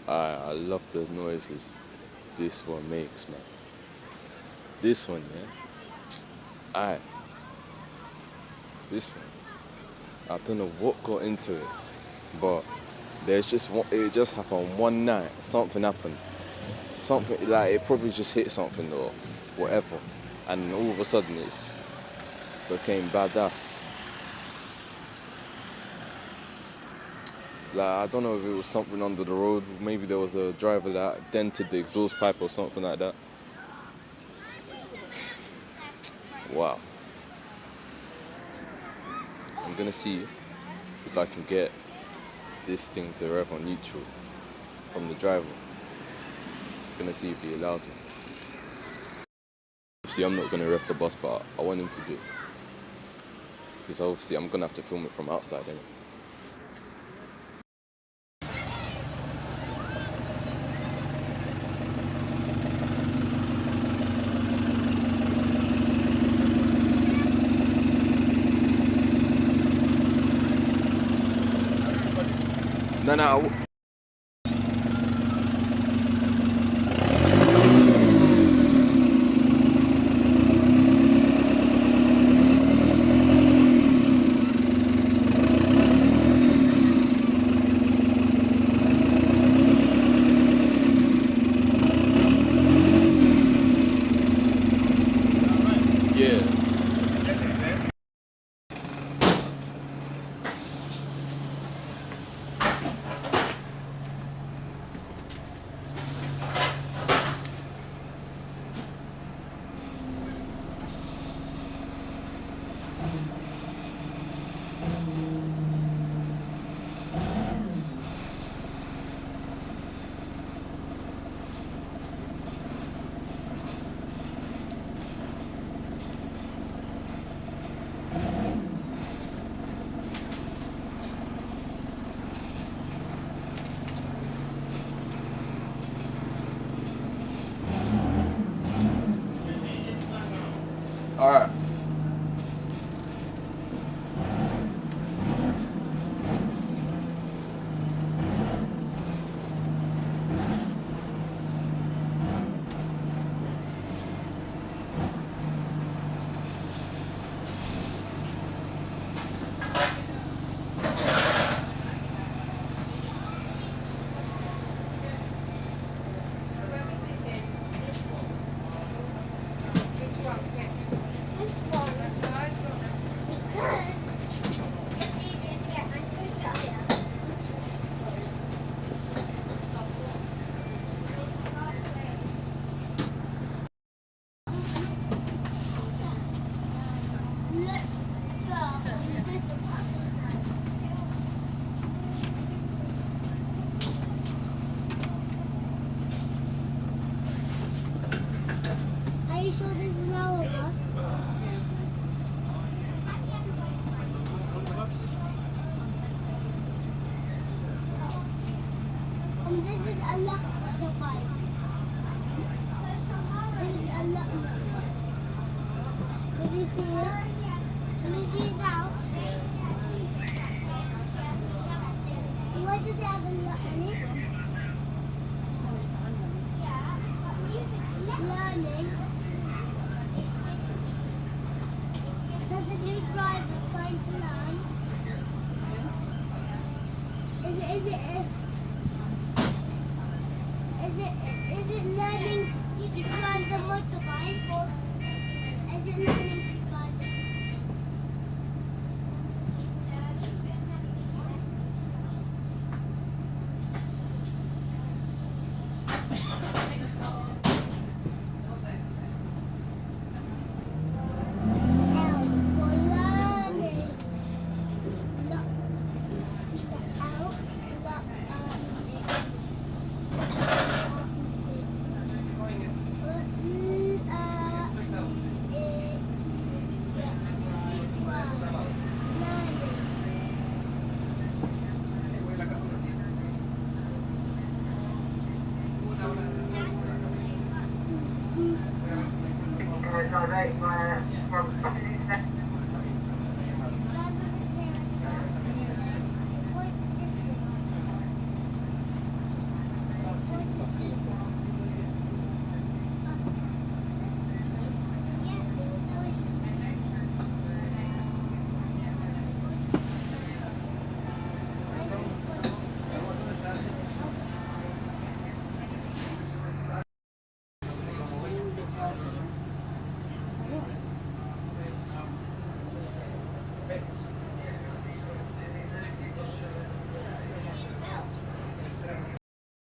I love the noises this one makes, man. This one, yeah. I this one. I don't know what got into it, but there's just one, it just happened one night. Something happened. Something like it probably just hit something or whatever, and all of a sudden it's became badass. Like I don't know if it was something under the road. Maybe there was a driver that dented the exhaust pipe or something like that. Wow. I'm gonna see if I can get this thing to rev on neutral from the driver. Gonna see if he allows me. Obviously, I'm not gonna rev the bus, but I want him to do it because obviously I'm gonna have to film it from outside anyway. No, no. Yeah. All right. This one, because it's easier to get my scooter here. Let's go. Are you sure this is our bus? This is a lot to fight. This is a lot. Did you see it? Can you see it now? Why does it have a lot on it? Learning. There's a new driver going to learn. Is it learning to drive the motorbike? Is it learning